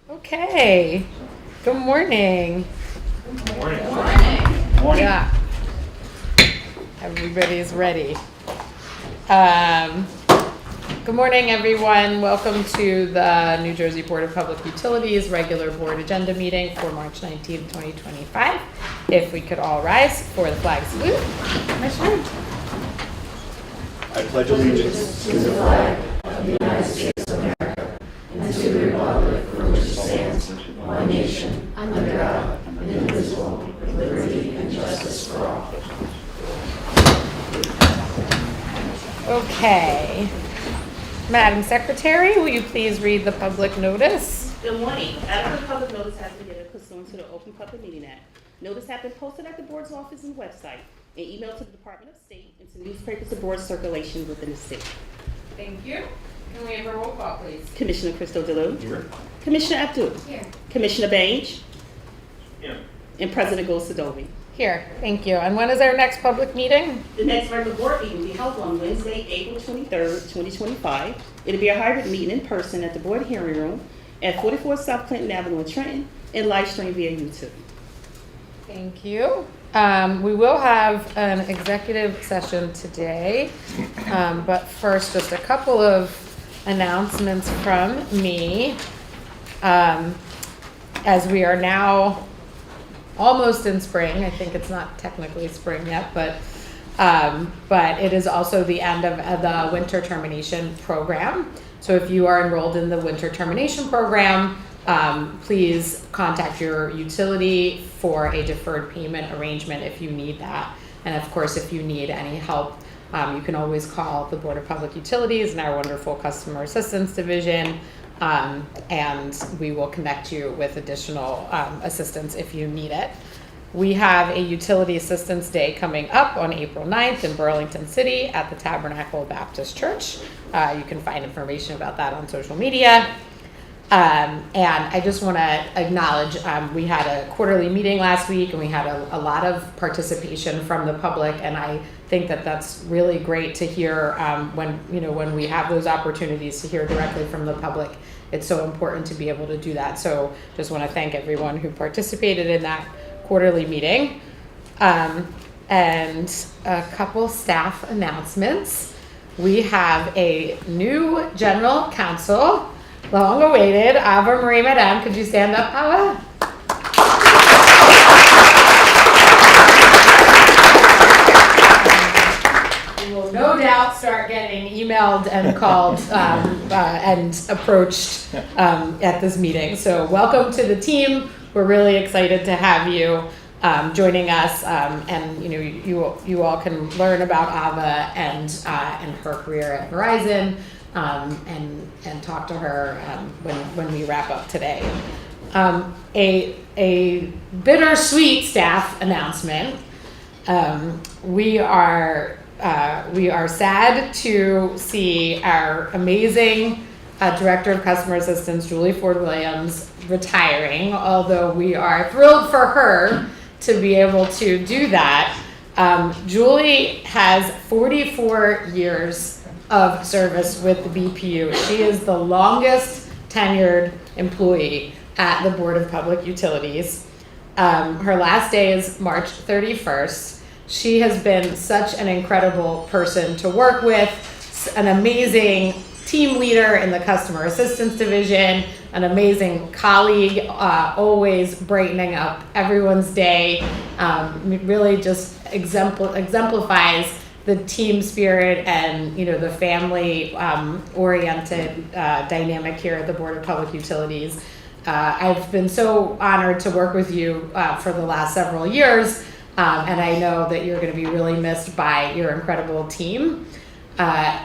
Okay. Good morning. Good morning. Good morning. Morning. Yeah. Everybody's ready. Good morning, everyone. Welcome to the New Jersey Board of Public Utilities regular board agenda meeting for March 19th, 2025. If we could all rise for the flag salute. Commissioner. I pledge allegiance to the flag of the United States of America and to the republic for which it stands, one nation, under God, indivisible, with liberty and justice for all. Okay. Madam Secretary, will you please read the public notice? Good morning. Adequate public notice has been given pursuant to the Open Public Meeting Act. Notice has been posted at the board's office and website, and emailed to the Department of State and to newspapers and board circulation within the state. Thank you. Can we have a roll call, please? Commissioner Crystal DeLue. Here. Commissioner Abdul. Here. Commissioner Bange. Here. And President Gosadovi. Here. Thank you. And when is our next public meeting? The next regular board meeting will be held on Wednesday, April 23rd, 2025. It'll be a hybrid meeting in person at the board hearing room at 44 South Clinton Avenue in Trenton and live stream via YouTube. Thank you. We will have an executive session today, but first, just a couple of announcements from me. As we are now almost in spring, I think it's not technically spring yet, but it is also the end of the winter termination program. So if you are enrolled in the winter termination program, please contact your utility for a deferred payment arrangement if you need that. And of course, if you need any help, you can always call the Board of Public Utilities and our wonderful Customer Assistance Division, and we will connect you with additional assistance if you need it. We have a Utility Assistance Day coming up on April 9th in Burlington City at the Tabernacle Baptist Church. You can find information about that on social media. And I just want to acknowledge, we had a quarterly meeting last week and we had a lot of participation from the public, and I think that that's really great to hear when we have those opportunities to hear directly from the public. It's so important to be able to do that. So just want to thank everyone who participated in that quarterly meeting. And a couple staff announcements. We have a new general counsel, long awaited, Ava Marie Madame. Could you stand up, Ava? You will no doubt start getting emailed and called and approached at this meeting. So welcome to the team. We're really excited to have you joining us, and you all can learn about Ava and her career at Verizon. And talk to her when we wrap up today. A bittersweet staff announcement. We are sad to see our amazing Director of Customer Assistance, Julie Ford Williams, retiring. Although we are thrilled for her to be able to do that. Julie has 44 years of service with the BPU. She is the longest tenured employee at the Board of Public Utilities. Her last day is March 31st. She has been such an incredible person to work with, an amazing team leader in the Customer Assistance Division, an amazing colleague, always brightening up everyone's day, really just exemplifies the team spirit and the family oriented dynamic here at the Board of Public Utilities. I've been so honored to work with you for the last several years, and I know that you're going to be really missed by your incredible team.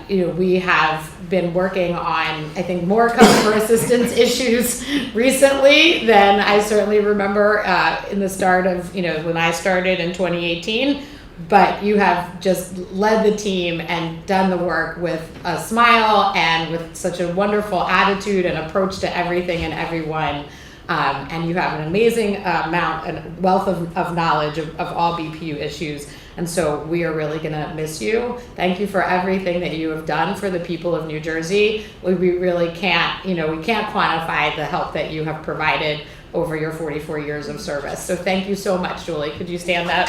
We have been working on, I think, more customer assistance issues recently than I certainly remember in the start of, when I started in 2018. But you have just led the team and done the work with a smile and with such a wonderful attitude and approach to everything and everyone. And you have an amazing amount and wealth of knowledge of all BPU issues. And so we are really going to miss you. Thank you for everything that you have done for the people of New Jersey. We really can't, we can't quantify the help that you have provided over your 44 years of service. So thank you so much, Julie. Could you stand up?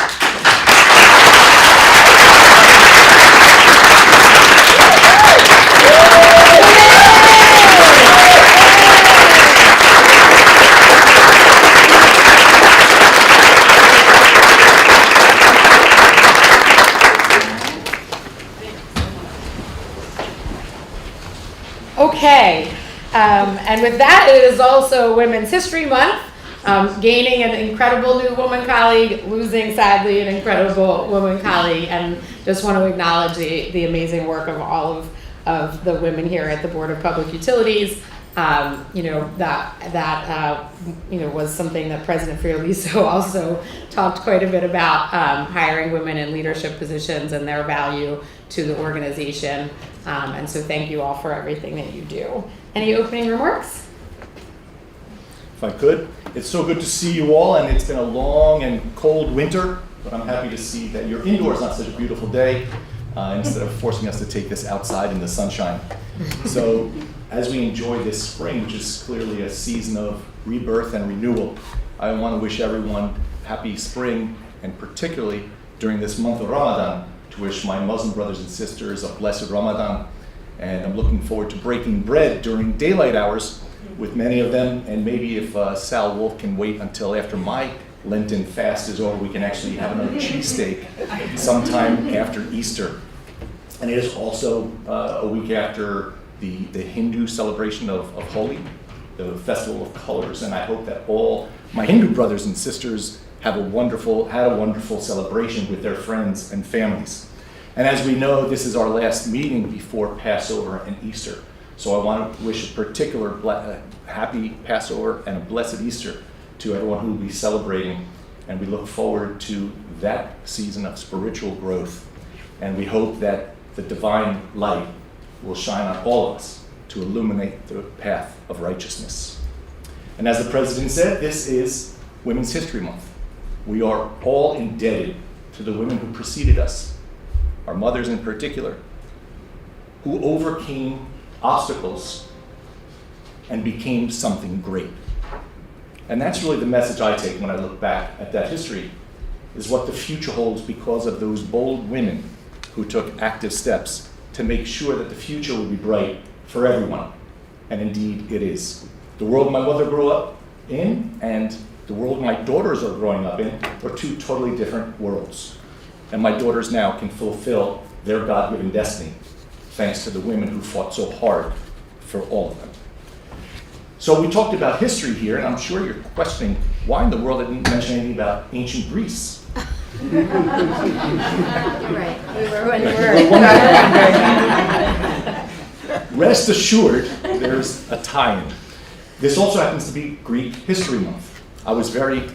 Okay, and with that, it is also Women's History Month. Gaining an incredible new woman colleague, losing sadly an incredible woman colleague, and just want to acknowledge the amazing work of all of the women here at the Board of Public Utilities. That was something that President Fioraliso also talked quite a bit about, hiring women in leadership positions and their value to the organization. And so thank you all for everything that you do. Any opening remarks? If I could, it's so good to see you all, and it's been a long and cold winter, but I'm happy to see that you're indoors on such a beautiful day, instead of forcing us to take this outside in the sunshine. So as we enjoy this spring, which is clearly a season of rebirth and renewal, I want to wish everyone happy spring, and particularly during this month of Ramadan, to wish my Muslim brothers and sisters a blessed Ramadan. And I'm looking forward to breaking bread during daylight hours with many of them, and maybe if Sal Wolf can wait until after my Lenten fast is over, we can actually have another cheesesteak sometime after Easter. And it is also a week after the Hindu celebration of Holi, the festival of colors, and I hope that all my Hindu brothers and sisters had a wonderful celebration with their friends and families. And as we know, this is our last meeting before Passover and Easter. So I want to wish a particular happy Passover and a blessed Easter to everyone who will be celebrating. And we look forward to that season of spiritual growth. And we hope that the divine light will shine on all of us to illuminate the path of righteousness. And as the President said, this is Women's History Month. We are all indebted to the women who preceded us, our mothers in particular, who overcame obstacles and became something great. And that's really the message I take when I look back at that history, is what the future holds because of those bold women who took active steps to make sure that the future would be bright for everyone. And indeed it is. The world my mother grew up in and the world my daughters are growing up in are two totally different worlds. And my daughters now can fulfill their God-given destiny thanks to the women who fought so hard for all of them. So we talked about history here, and I'm sure you're questioning why in the world I didn't mention anything about ancient Greece. You're right. We were wondering. Rest assured, there's a tie-in. This also happens to be Greek History Month. I was very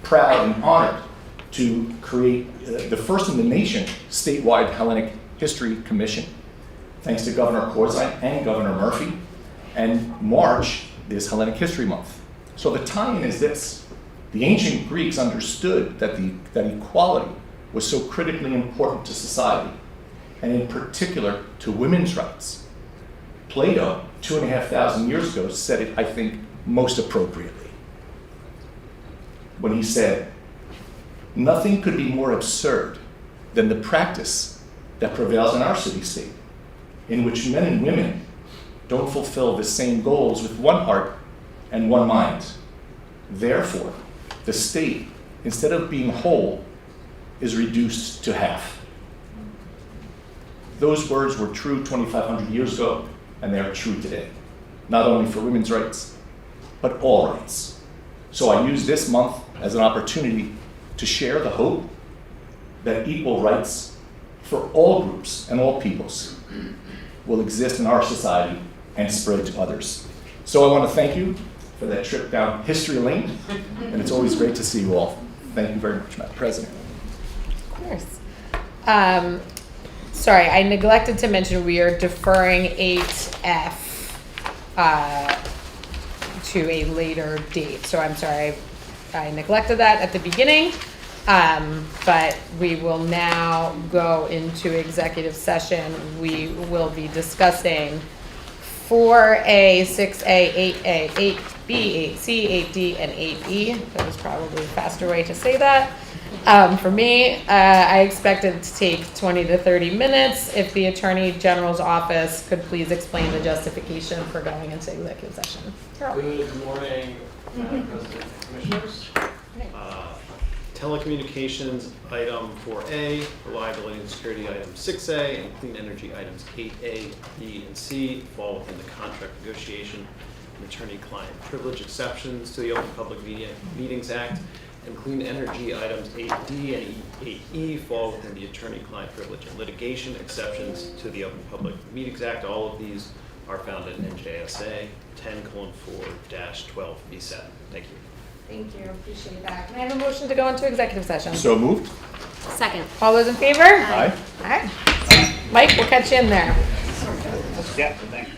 proud and honored to create the first in the nation statewide Hellenic History Commission, thanks to Governor Corzine and Governor Murphy. And March is Hellenic History Month. So the tie-in is this. The ancient Greeks understood that equality was so critically important to society, and in particular to women's rights. Plato, 2,500 years ago, said it, I think, most appropriately when he said, "Nothing could be more absurd than the practice that prevails in our city-state, in which men and women don't fulfill the same goals with one heart and one mind. Therefore, the state, instead of being whole, is reduced to half." Those words were true 2,500 years ago, and they are true today, not only for women's rights, but all rights. So I use this month as an opportunity to share the hope that equal rights for all groups and all peoples will exist in our society and spread to others. So I want to thank you for that trip down history lane, and it's always great to see you all. Thank you very much, Madam President. Of course. Sorry, I neglected to mention we are deferring 8F to a later date. So I'm sorry, I neglected that at the beginning. But we will now go into executive session. We will be discussing 4A, 6A, 8A, 8B, 8C, 8D, and 8E. That was probably a faster way to say that. For me, I expect it to take 20 to 30 minutes. If the Attorney General's office could please explain the justification for going into executive session. Carol. Good morning, Madam President and Commissioners. Telecommunications item 4A, reliability and security item 6A, and clean energy items 8A, B, and C fall within the contract negotiation and attorney-client privilege exceptions to the Open Public Meetings Act, and clean energy items 8D and 8E fall within the attorney-client privilege and litigation exceptions to the Open Public Meetings Act. All of these are found in NJSA 10:4-12B7. Thank you. Thank you, appreciate that. Can I have a motion to go into executive session? So moved. Second. All those in favor? Aye. All right. Mike, we'll catch you in there. Yeah, thanks.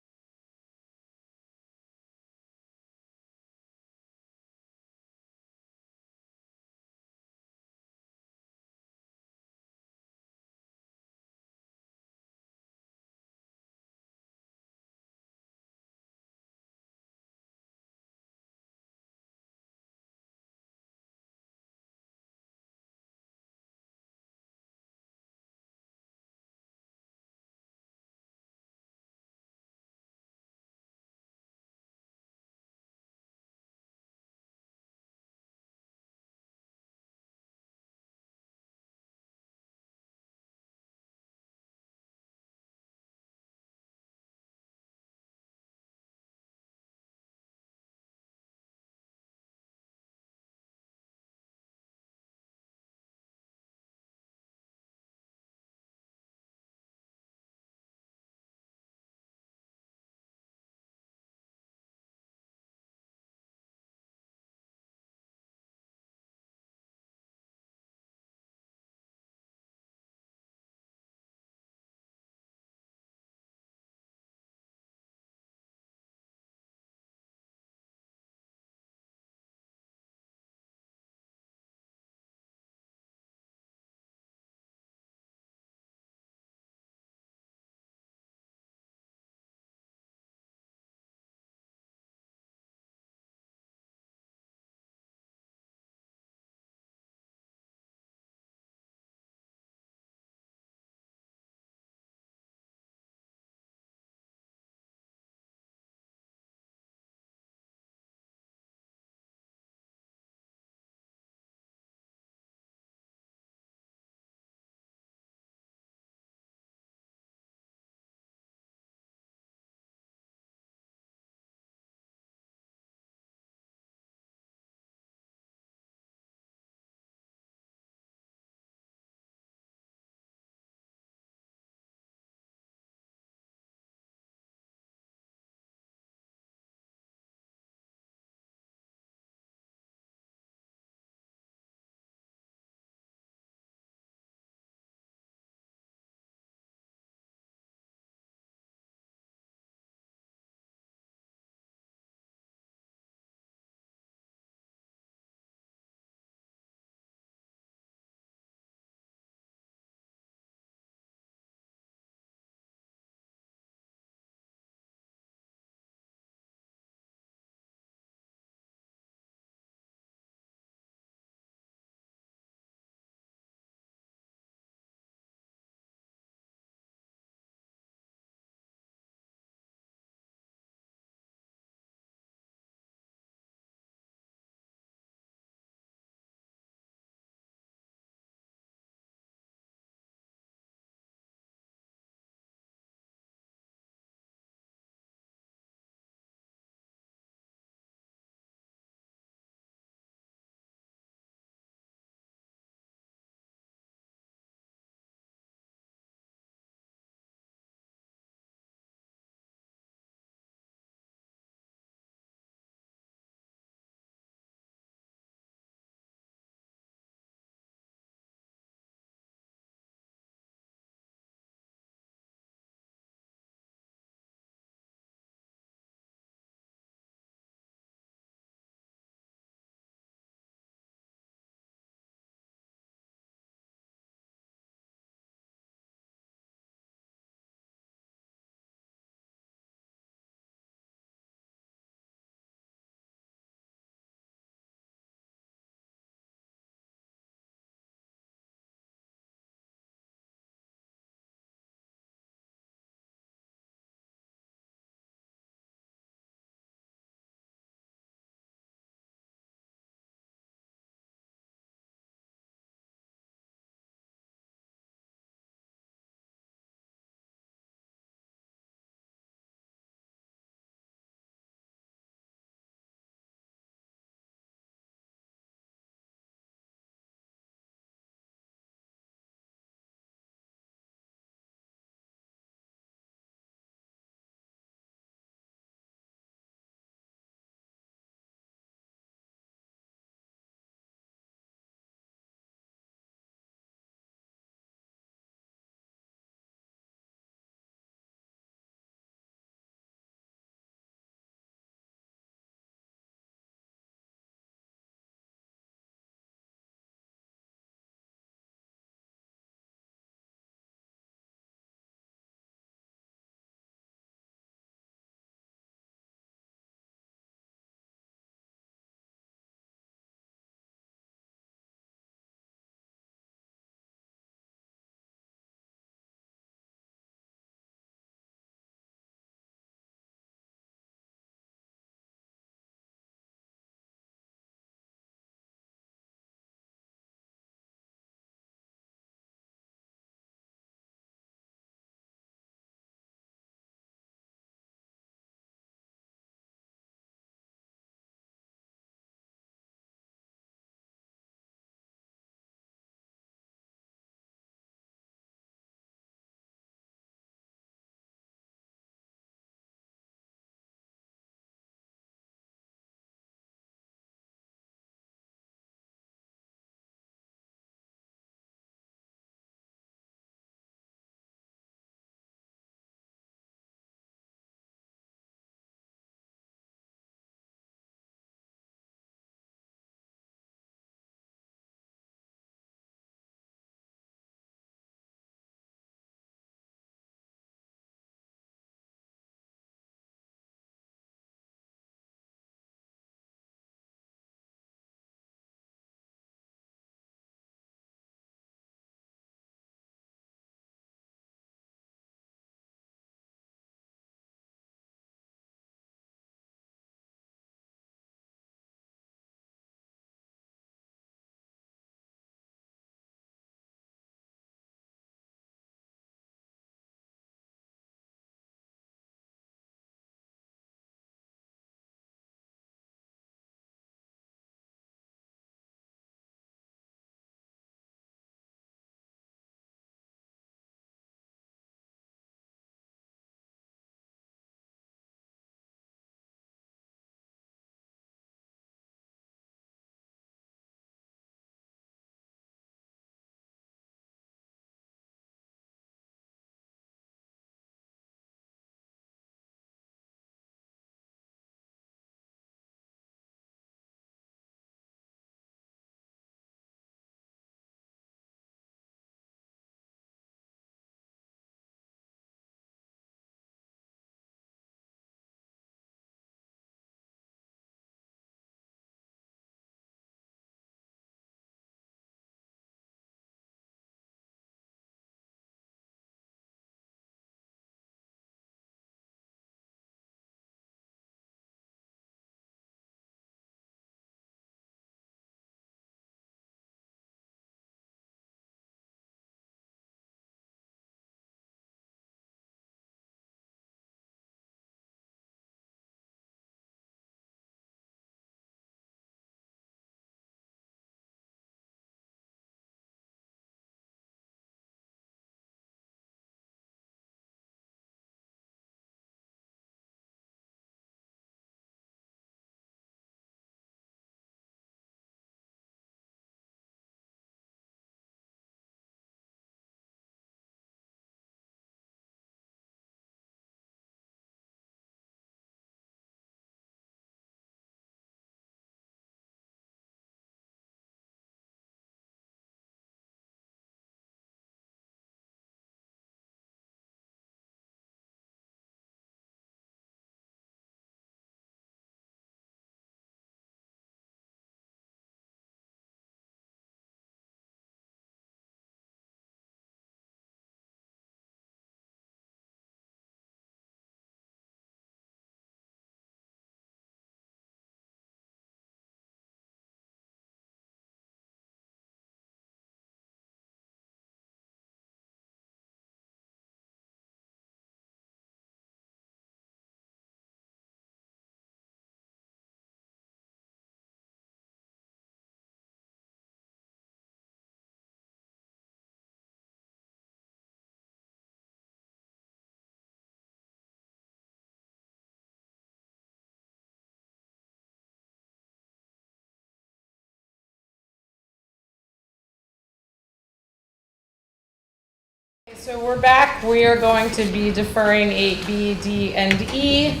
So we're back. We are going to be deferring 8B, D, and E.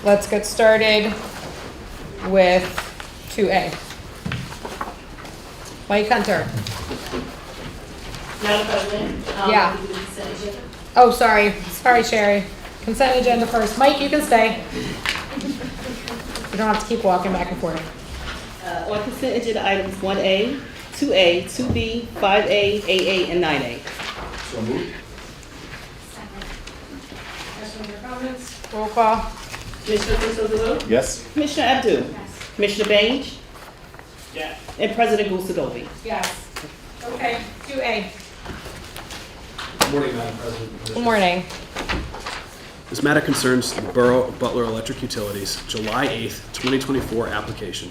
Let's get started with 2A. Mike Hunter. Madam President. Yeah. we do the consent agenda. Oh, sorry. Sorry, Sherry. Consent agenda first. Mike, you can stay. You don't have to keep walking back and forth. On consent agenda items 1A, 2A, 2B, 5A, 8A, and 9A. So moved. Questions or comments? Roll call. Commissioner Christopher, Yes. Commissioner Abdul, Commissioner Baines, and President Gusdovi. Yes. Okay, 2A. Good morning, Madam President. Good morning. This matter concerns the Borough of Butler Electric Utilities' July 8th, 2024 application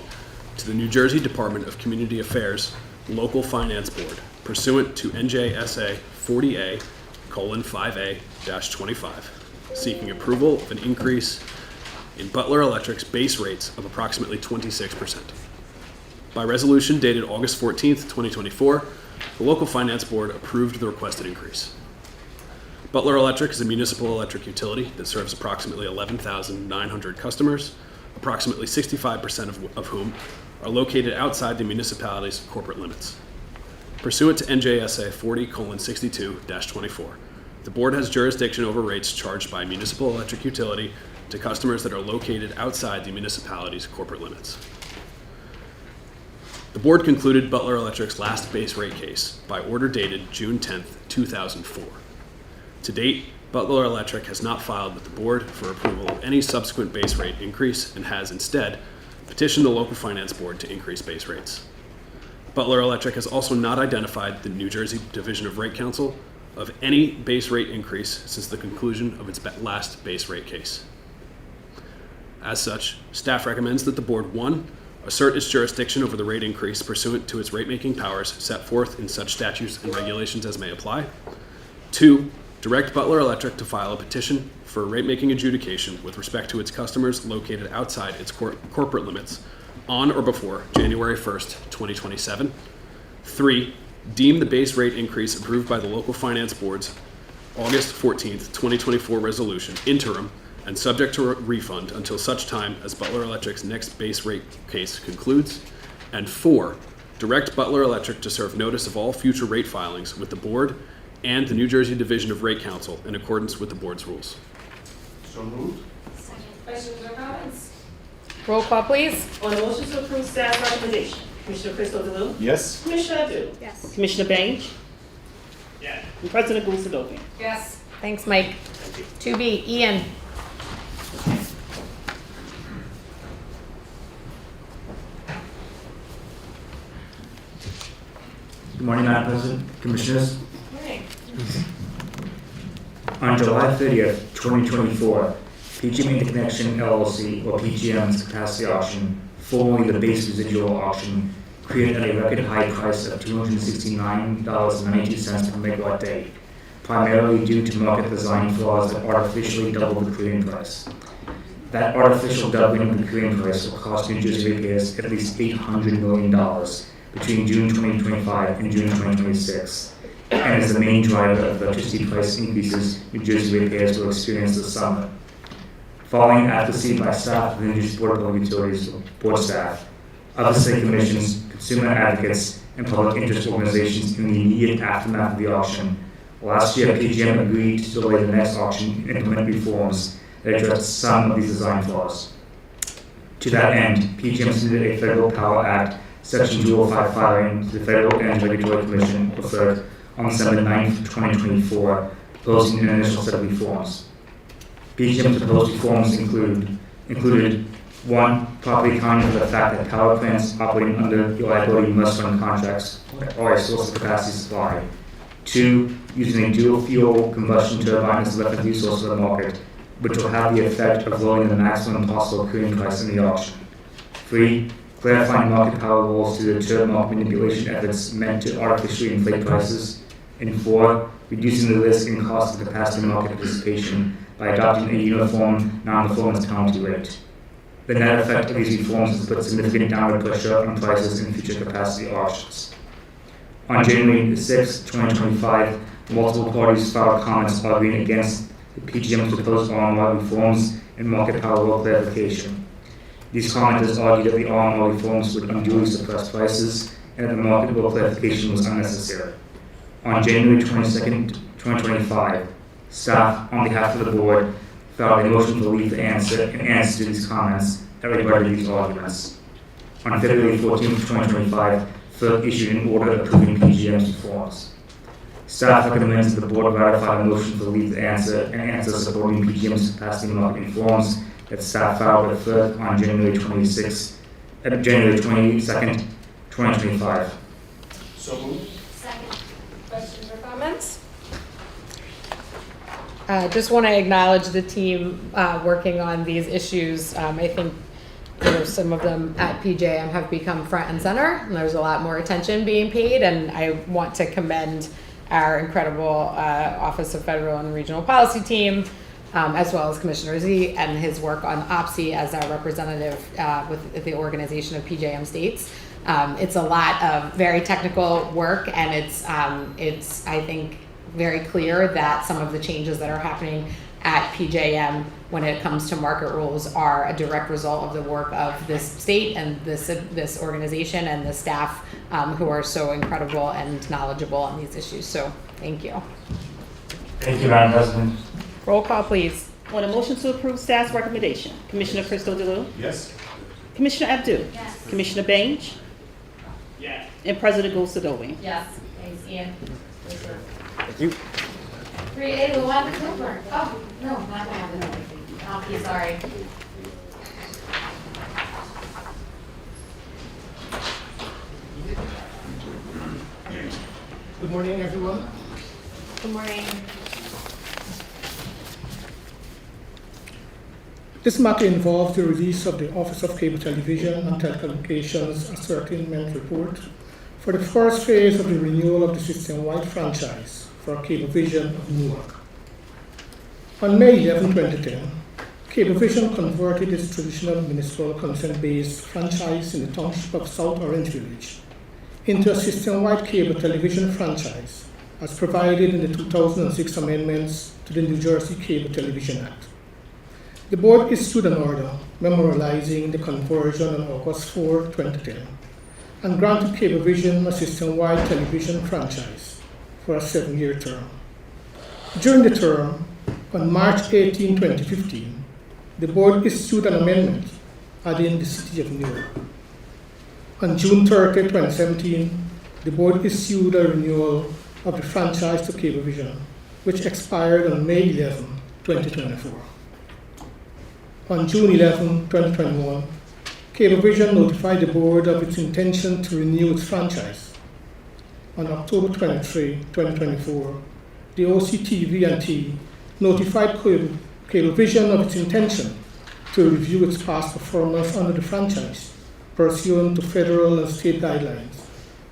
to the New Jersey Department of Community Affairs Local Finance Board pursuant to NJSA 40A:5A-25, seeking approval of an increase in Butler Electric's base rates of approximately 26%. By resolution dated August 14th, 2024, the Local Finance Board approved the requested increase. Butler Electric is a municipal electric utility that serves approximately 11,900 customers, approximately 65% of whom are located outside the municipality's corporate limits. Pursuant to NJSA 40:62-24, the board has jurisdiction over rates charged by a municipal electric utility to customers that are located outside the municipality's corporate limits. The board concluded Butler Electric's last base rate case by order dated June 10th, 2004. To date, Butler Electric has not filed with the board for approval of any subsequent base rate increase and has instead petitioned the Local Finance Board to increase base rates. Butler Electric has also not identified the New Jersey Division of Rate Counsel of any base rate increase since the conclusion of its last base rate case. As such, staff recommends that the board 1. Assert its jurisdiction over the rate increase pursuant to its rate-making powers set forth in such statutes and regulations as may apply. 2. Direct Butler Electric to file a petition for rate-making adjudication with respect to its customers located outside its corporate limits on or before January 1st, 2027. 3. Deem the base rate increase approved by the Local Finance Board's August 14th, 2024 resolution interim and subject to refund until such time as Butler Electric's next base rate case concludes. And 4. Direct Butler Electric to serve notice of all future rate filings with the board and the New Jersey Division of Rate Counsel in accordance with the board's rules. So moved. Questions or comments? Roll call, please. On the motion to approve staff recommendation, Commissioner Christopher, Yes. Commissioner Abdul, Yes. Commissioner Baines, and President Gusdovi. Yes. Thanks, Mike. 2B, Ian. Good morning, Madam President, Commissioners. Morning. On July 30th, 2024, PGM Interconnection LLC, or PGM's capacity auction, formerly the base residual auction, created a record high price of $269.92 per megawatt day, primarily due to market design flaws that artificially doubled the clearing price. That artificial doubling of the clearing price will cost New Jersey ratepayers at least $800 million between June 2025 and June 2026, and is the main driver of electricity price increases New Jersey ratepayers will experience this summer. Following advocacy by staff of the New Jersey Board of Public Utilities, board staff, other state commissions, consumer advocates, and public interest organizations in the immediate aftermath of the auction, last year PGM agreed to delay the next auction and implement reforms that address some of these design flaws. To that end, PGM submitted a Federal Power Act Section 205 filing to the Federal Energy Regulatory Commission, or FERC, on December 9th, 2024, proposing an initial set of reforms. PGM's proposed reforms included 1. Properly accounting for the fact that power plants operating under reliability must run contracts or a source of capacity supply. 2. Using a dual fuel combustion turbine as electric resource of the market, which will have the effect of lowering the maximum possible clearing price in the auction. 3. Clarifying market power rules to deter market manipulation efforts meant to artificially inflate prices. And 4. Reducing the risk and cost of capacity market participation by adopting a uniform non-performance penalty rate. The net effect of these reforms is to put significant downward pressure on prices in future capacity auctions. On January 6, 2025, multiple parties filed comments arguing against the PGM's proposed RMR reforms and market power law clarification. These commenters argued that the RMR reforms would unduly suppress prices and that the market law clarification was unnecessary. On January 22nd, 2025, staff, on behalf of the board, filed a motion for leave to answer to these comments that rebutted these arguments. On February 14th, 2025, FERC issued an order approving PGM's reforms. Staff recommends that the board ratify a motion for leave to answer supporting PGM's capacity market reforms that staff filed with FERC on January 22nd, 2025. So moved. Second. Questions or comments? Just want to acknowledge the team working on these issues. I think some of them at PJM have become front and center, and there's a lot more attention being paid, and I want to commend our incredible Office of Federal and Regional Policy team, as well as Commissioner Z and his work on OPSI as our representative with the organization of PJM states. It's a lot of very technical work, and it's I think very clear that some of the changes that are happening at PJM when it comes to market rules are a direct result of the work of this state and this organization and the staff who are so incredible and knowledgeable on these issues. So thank you. Thank you, Madam President. Roll call, please. On a motion to approve staff's recommendation, Commissioner Crystal DeLue, Yes. Commissioner Abdul, Yes. Commissioner Baines, Yes. and President Gosadovi. Yes. Thanks, Ian. Thank you. 3A, Luana Cooper. Oh, no, not gonna have it. Okay, sorry. Good morning, everyone. Good morning. This matter involves the release of the Office of Cable Television and Telecommunications Ascertainment Report for the first phase of the renewal of the system-wide franchise for Cablevision of Newark. On May 11, 2010, Cablevision converted its traditional municipal consent-based franchise in the township of South Orange Village into a system-wide cable television franchise as provided in the 2006 amendments to the New Jersey Cable Television Act. The board issued an order memorializing the conversion on August 4, 2010, and granted Cablevision a system-wide television franchise for a 7-year term. During the term, on March 18, 2015, the board issued an amendment adding the City of Newark. On June 30, 2017, the board issued a renewal of the franchise to Cablevision, which expired on May 11, 2024. On June 11, 2021, Cablevision notified the board of its intention to renew its franchise. On October 23, 2024, the OCTV&T notified Cablevision of its intention to review its past performance under the franchise pursuant to federal and state guidelines,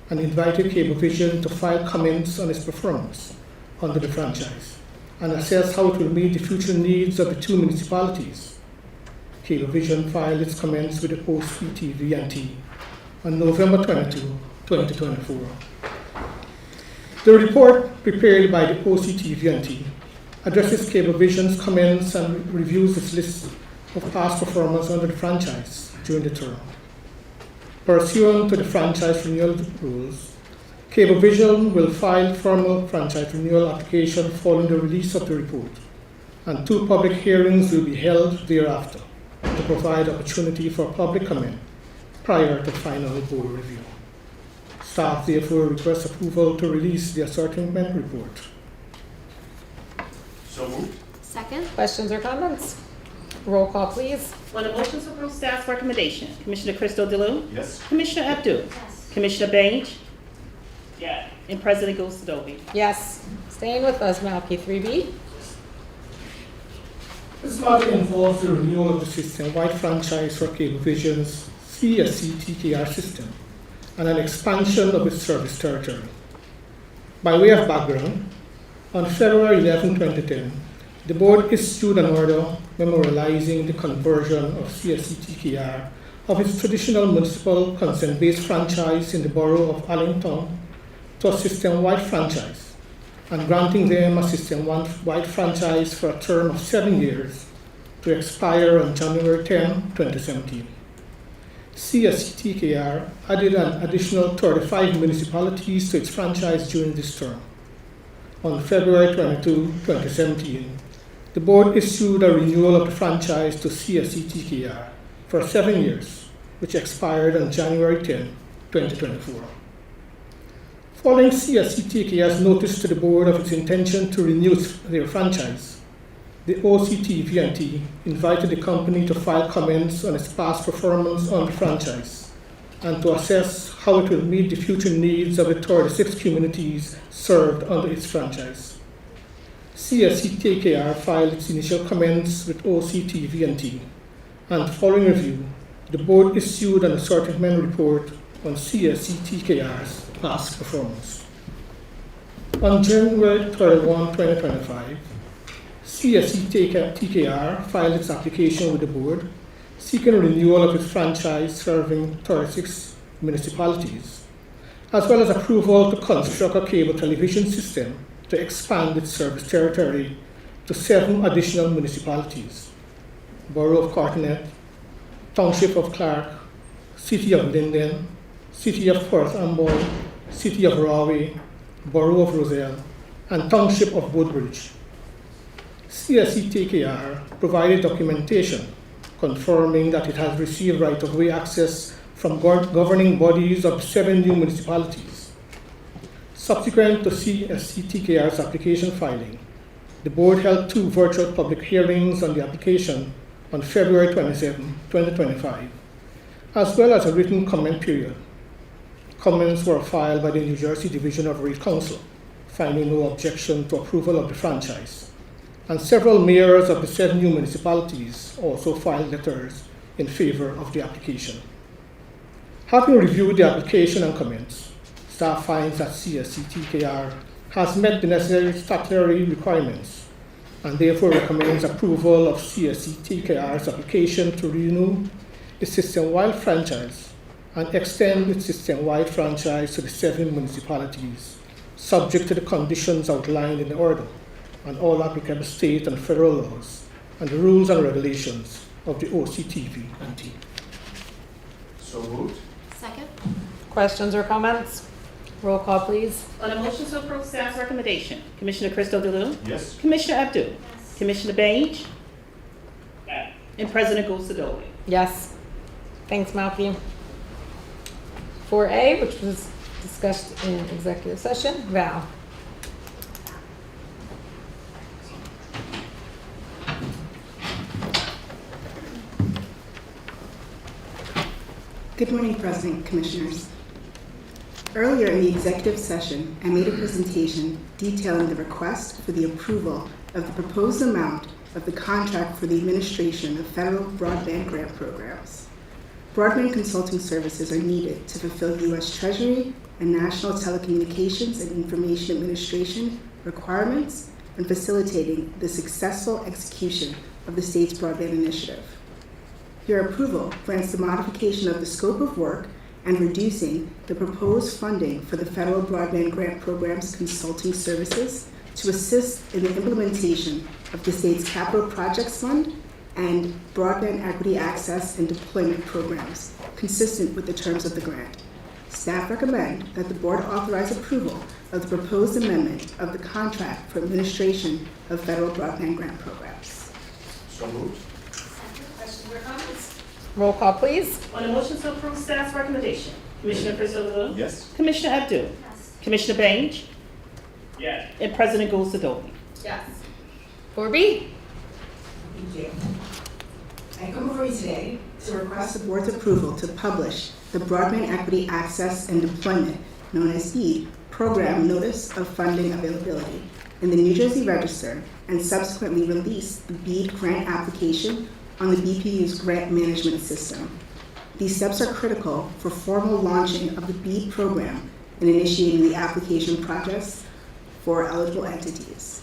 and invited Cablevision to file comments on its performance under the franchise and assess how it will meet the future needs of the two municipalities. Cablevision filed its comments with the OCTV&T on November 22, 2024. The report prepared by the OCTV&T addresses Cablevision's comments and reviews its list of past performance under the franchise during the term. Pursuant to the franchise renewal rules, Cablevision will file formal franchise renewal application following the release of the report, and 2 public hearings will be held thereafter to provide opportunity for public comment prior to final board review. Staff therefore requests approval to release the ascertainment report. So moved. Second. Questions or comments? Roll call, please. On a motion to approve staff's recommendation, Commissioner Crystal DeLue, Yes. Commissioner Abdul, Yes. Commissioner Baines, Yes. and President Gosadovi. Yes. Staying with us, Malky. 3B. This matter involves the renewal of the system-wide franchise for Cablevision's CSC TKR system and an expansion of its service territory. By way of background, on February 11, 2010, the board issued an order memorializing the conversion of CSC TKR of its traditional municipal consent-based franchise in the borough of Arlington to a system-wide franchise and granting them a system-wide franchise for a term of 7 years to expire on January 10, 2017. CSCTKR added an additional 35 municipalities to its franchise during this term. On February 22, 2017, the board issued a renewal of the franchise to CSCTKR for 7 years, which expired on January 10, 2024. Following CSCTKR's notice to the board of its intention to renew their franchise, the OCTV&T invited the company to file comments on its past performance on the franchise and to assess how it will meet the future needs of the 36 communities served under its franchise. CSCTKR filed its initial comments with OCTV&T, and following review, the board issued an assortment report on CSCTKR's past performance. On January 31, 2025, CSCTKR filed its application with the board, seeking renewal of its franchise serving 36 municipalities, as well as approval to construct a cable television system to expand its service territory to 7 additional municipalities: Borough of Carteret, Township of Clark, City of Linden, City of Perth Amboy, City of Rahway, Borough of Roselle, and Township of Woodbridge. CSCTKR provided documentation confirming that it has received right-of-way access from governing bodies of 7 new municipalities. Subsequent to CSCTKR's application filing, the board held 2 virtual public hearings on the application on February 27, 2025, as well as a written comment period. Comments were filed by the New Jersey Division of Rate Counsel, finding no objection to approval of the franchise. And several mayors of the 7 new municipalities also filed letters in favor of the application. Having reviewed the application and comments, staff finds that CSCTKR has met the necessary statutory requirements and therefore recommends approval of CSCTKR's application to renew its system-wide franchise and extend its system-wide franchise to the 7 municipalities, subject to the conditions outlined in the order and all applicable state and federal laws and the rules and regulations of the OCTV&T. So moved. Second? Questions or comments? Roll call, please. On the motion to approve staff's recommendation, Commissioner Christo DeLu, Yes. Commissioner Abdul, Yes. Commissioner Page, Yes. and President Gosadoli. Yes. Thanks, Malky. 4A, which was discussed in executive session. Val. Good morning, President, Commissioners. Earlier in the executive session, I made a presentation detailing the request for the approval of the proposed amount of the contract for the administration of federal broadband grant programs. Broadband consulting services are needed to fulfill U.S. Treasury and National Telecommunications and Information Administration requirements and facilitating the successful execution of the state's broadband initiative. Your approval grants the modification of the scope of work and reducing the proposed funding for the federal broadband grant program's consulting services to assist in the implementation of the state's capital projects fund and broadband equity access and deployment programs, consistent with the terms of the grant. Staff recommend that the board authorize approval of the proposed amendment of the contract for administration of federal broadband grant programs. So moved. Questions or comments? Roll call, please. On the motion to approve staff's recommendation, Commissioner Christo DeLu, Yes. Commissioner Abdul, Yes. Commissioner Page, Yes. and President Gosadoli. Yes. 4B. Thank you. I come before you today to request the board's approval to publish the Broadband Equity Access and Deployment, known as BEAD, Program Notice of Funding Availability in the New Jersey Register and subsequently release the BEAD grant application on the BPU's grant management system. These steps are critical for formal launching of the BEAD program and initiating the application process for eligible entities.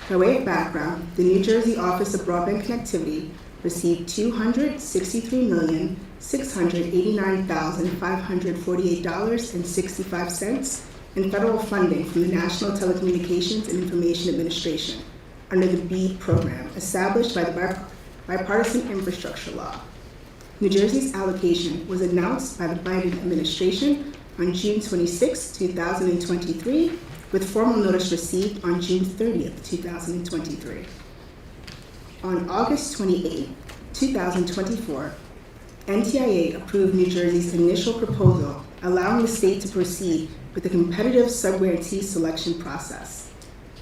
By way of background, the New Jersey Office of Broadband Connectivity received $263,689,548.65 and federal funding from the National Telecommunications and Information Administration under the BEAD program established by the Bipartisan Infrastructure Law. New Jersey's allocation was announced by the Biden administration on June 26, 2023, with formal notice received on June 30th, 2023. On August 28, 2024, NTIA approved New Jersey's initial proposal allowing the state to proceed with the competitive subgrantee selection process.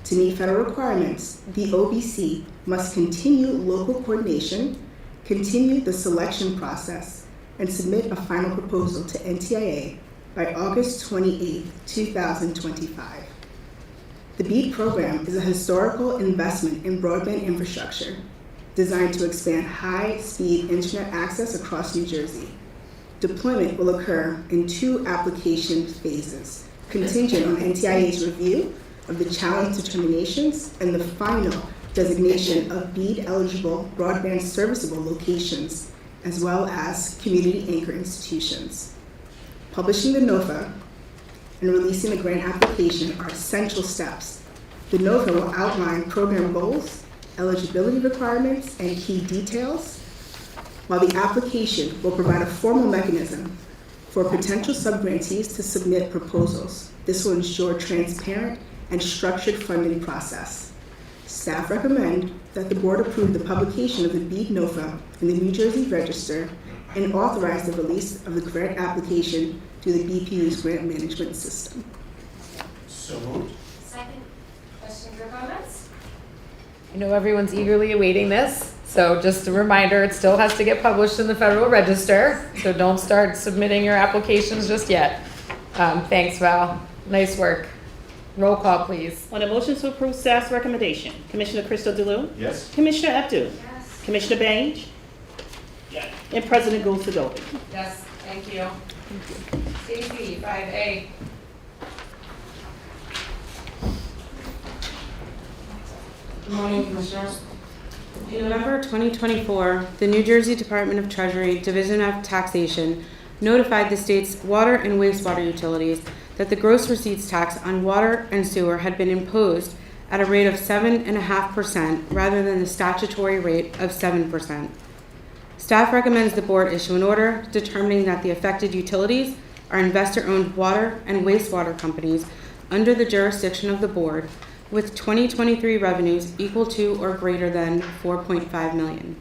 To meet federal requirements, the OBC must continue local coordination, continue the selection process, and submit a final proposal to NTIA by August 28, 2025. The BEAD program is a historical investment in broadband infrastructure designed to expand high-speed internet access across New Jersey. Deployment will occur in 2 application phases, contingent on NTIA's review of the challenge determinations and the final designation of BEAD-eligible broadband serviceable locations, as well as community anchor institutions. Publishing the NOFA and releasing the grant application are essential steps. The NOFA will outline program goals, eligibility requirements, and key details, while the application will provide a formal mechanism for potential subgrantees to submit proposals. This will ensure transparent and structured funding process. Staff recommend that the board approve the publication of the BEAD NOFA in the New Jersey Register and authorize the release of the grant application through the BPU's grant management system. So moved. Second. Questions or comments? I know everyone's eagerly awaiting this, so just a reminder, it still has to get published in the Federal Register, so don't start submitting your applications just yet. Thanks, Val. Nice work. Roll call, please. On the motion to approve staff's recommendation, Commissioner Crystal DeLue? Yes. Commissioner Abdul? Yes. Commissioner Baines? Yes. And President Gold-Sadovy. Yes, thank you. Stacy, 5A. Good morning, Commissioners. In November 2024, the New Jersey Department of Treasury, Division of Taxation, notified the state's water and wastewater utilities that the gross receipts tax on water and sewer had been imposed at a rate of 7.5% rather than the statutory rate of 7%. Staff recommends the board issue an order determining that the affected utilities are investor-owned water and wastewater companies under the jurisdiction of the board with 2023 revenues equal to or greater than $4.5 million.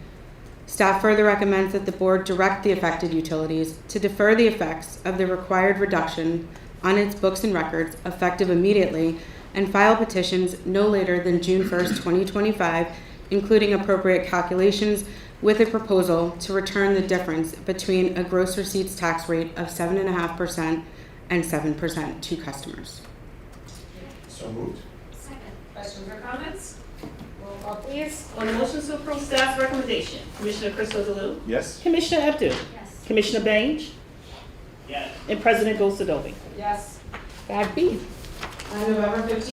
Staff further recommends that the board direct the affected utilities to defer the effects of the required reduction on its books and records effective immediately and file petitions no later than June 1st, 2025, including appropriate calculations with a proposal to return the difference between a gross receipts tax rate of 7.5% and 7% to customers. So moved. Second. Questions or comments? Roll call, please. On the motion to approve staff's recommendation, Commissioner Crystal DeLue? Yes. Commissioner Abdul? Yes. Commissioner Baines? Yes. And President Gold-Sadovy. Yes. 5B. On November 15th,